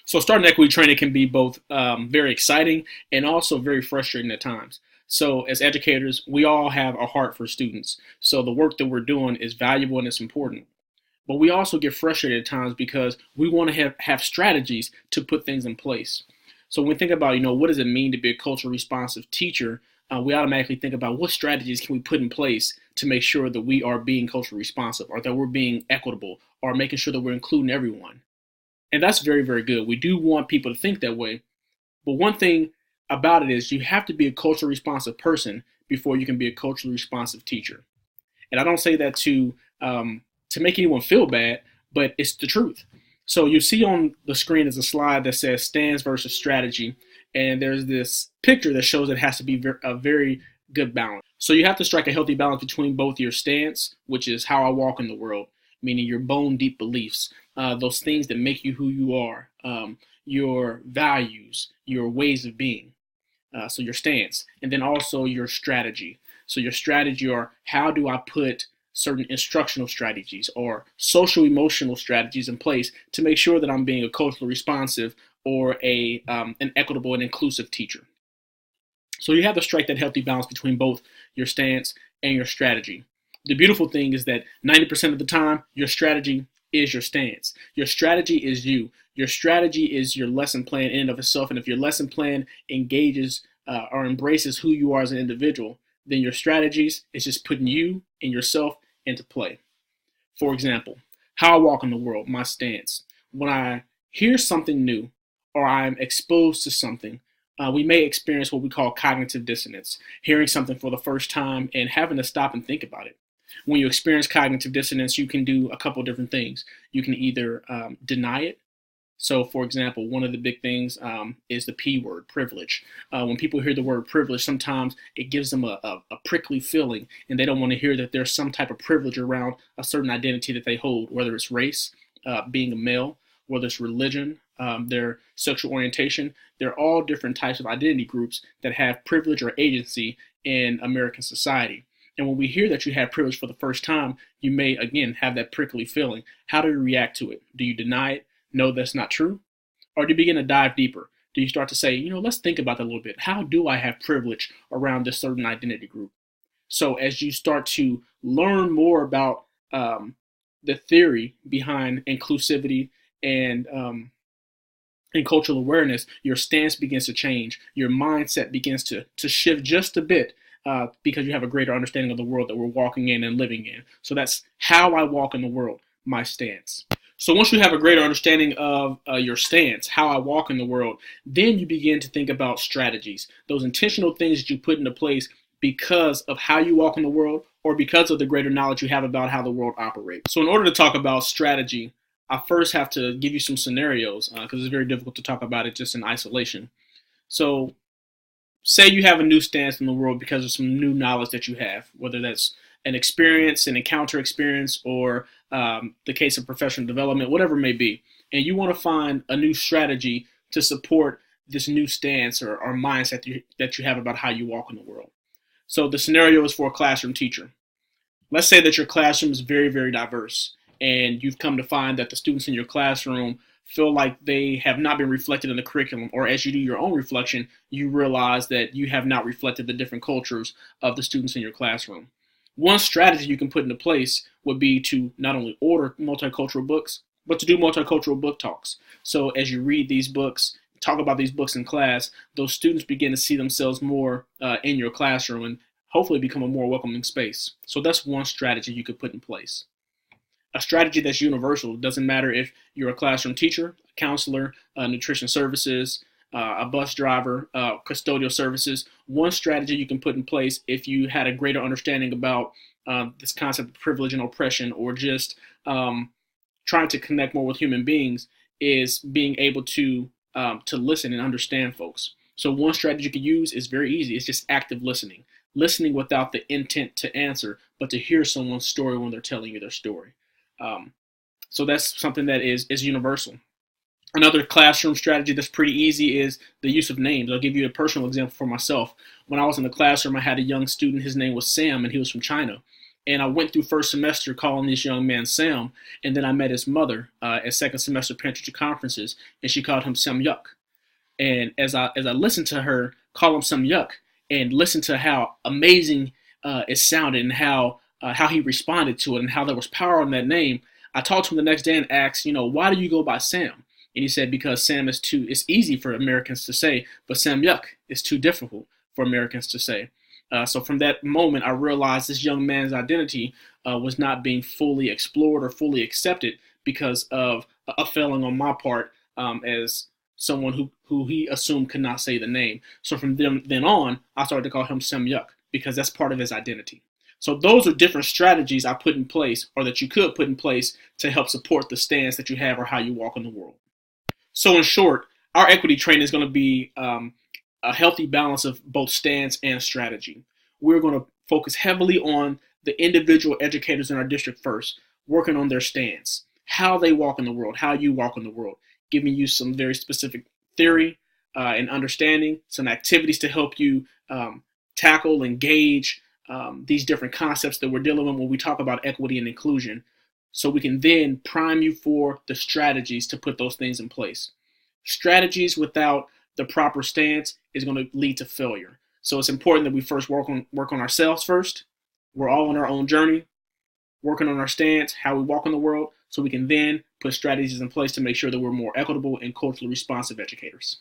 So starting equity training can be both very exciting and also very frustrating at times. So as educators, we all have a heart for students. So the work that we're doing is valuable and it's important. But we also get frustrated at times because we want to have strategies to put things in place. So when we think about, what does it mean to be a culturally responsive teacher, we automatically think about what strategies can we put in place to make sure that we are being culturally responsive or that we're being equitable or making sure that we're including everyone. And that's very, very good. We do want people to think that way. But one thing about it is you have to be a culturally responsive person before you can be a culturally responsive teacher. And I don't say that to make anyone feel bad, but it's the truth. So you see on the screen is a slide that says stance versus strategy. And there's this picture that shows it has to be a very good balance. So you have to strike a healthy balance between both your stance, which is how I walk in the world, meaning your bone deep beliefs, those things that make you who you are, your values, your ways of being. So your stance, and then also your strategy. So your strategy, or how do I put certain instructional strategies or social emotional strategies in place to make sure that I'm being a culturally responsive or an equitable and inclusive teacher. So you have to strike that healthy balance between both your stance and your strategy. The beautiful thing is that 90% of the time, your strategy is your stance. Your strategy is you. Your strategy is your lesson plan in and of itself. And if your lesson plan engages or embraces who you are as an individual, then your strategies is just putting you and yourself into play. For example, how I walk in the world, my stance. When I hear something new or I'm exposed to something, we may experience what we call cognitive dissonance, hearing something for the first time and having to stop and think about it. When you experience cognitive dissonance, you can do a couple of different things. You can either deny it. So, for example, one of the big things is the P word, privilege. When people hear the word privilege, sometimes it gives them a prickly feeling, and they don't want to hear that there's some type of privilege around a certain identity that they hold, whether it's race, being a male, whether it's religion, their sexual orientation. They're all different types of identity groups that have privilege or agency in American society. And when we hear that you have privilege for the first time, you may, again, have that prickly feeling. How do you react to it? Do you deny it? No, that's not true? Or do you begin to dive deeper? Do you start to say, let's think about that a little bit. How do I have privilege around this certain identity group? So as you start to learn more about the theory behind inclusivity and cultural awareness, your stance begins to change. Your mindset begins to shift just a bit because you have a greater understanding of the world that we're walking in and living in. So that's how I walk in the world, my stance. So once you have a greater understanding of your stance, how I walk in the world, then you begin to think about strategies, those intentional things that you put into place because of how you walk in the world or because of the greater knowledge you have about how the world operates. So in order to talk about strategy, I first have to give you some scenarios because it's very difficult to talk about it just in isolation. So say you have a new stance in the world because of some new knowledge that you have, whether that's an experience, an encounter experience, or the case of professional development, whatever it may be. And you want to find a new strategy to support this new stance or mindset that you have about how you walk in the world. So the scenario is for a classroom teacher. Let's say that your classroom is very, very diverse, and you've come to find that the students in your classroom feel like they have not been reflected in the curriculum, or as you do your own reflection, you realize that you have not reflected the different cultures of the students in your classroom. One strategy you can put into place would be to not only order multicultural books, but to do multicultural book talks. So as you read these books, talk about these books in class, those students begin to see themselves more in your classroom and hopefully become a more welcoming space. So that's one strategy you could put in place. A strategy that's universal. It doesn't matter if you're a classroom teacher, a counselor, nutrition services, a bus driver, custodial services. One strategy you can put in place if you had a greater understanding about this concept of privilege and oppression, or just trying to connect more with human beings, is being able to listen and understand folks. So one strategy you could use is very easy. It's just active listening. Listening without the intent to answer, but to hear someone's story when they're telling you their story. So that's something that is universal. Another classroom strategy that's pretty easy is the use of names. I'll give you a personal example for myself. When I was in the classroom, I had a young student. His name was Sam, and he was from China. And I went through first semester calling this young man Sam, and then I met his mother at second semester parent-teacher conferences, and she called him Sam Yuck. And as I listened to her call him Sam Yuck and listen to how amazing it sounded and how he responded to it and how there was power in that name, I talked to him the next day and asked, why do you go by Sam? And he said, because Sam is too, it's easy for Americans to say, but Sam Yuck is too difficult for Americans to say. So from that moment, I realized this young man's identity was not being fully explored or fully accepted because of a failing on my part as someone who he assumed could not say the name. So from then on, I started to call him Sam Yuck because that's part of his identity. So those are different strategies I put in place, or that you could put in place, to help support the stance that you have or how you walk in the world. So in short, our equity training is going to be a healthy balance of both stance and strategy. We're going to focus heavily on the individual educators in our district first, working on their stance, how they walk in the world, how you walk in the world, giving you some very specific theory and understanding, some activities to help you tackle, engage these different concepts that we're dealing with when we talk about equity and inclusion, so we can then prime you for the strategies to put those things in place. Strategies without the proper stance is going to lead to failure. So it's important that we first work on ourselves first. We're all on our own journey, working on our stance, how we walk in the world, so we can then put strategies in place to make sure that we're more equitable and culturally responsive educators.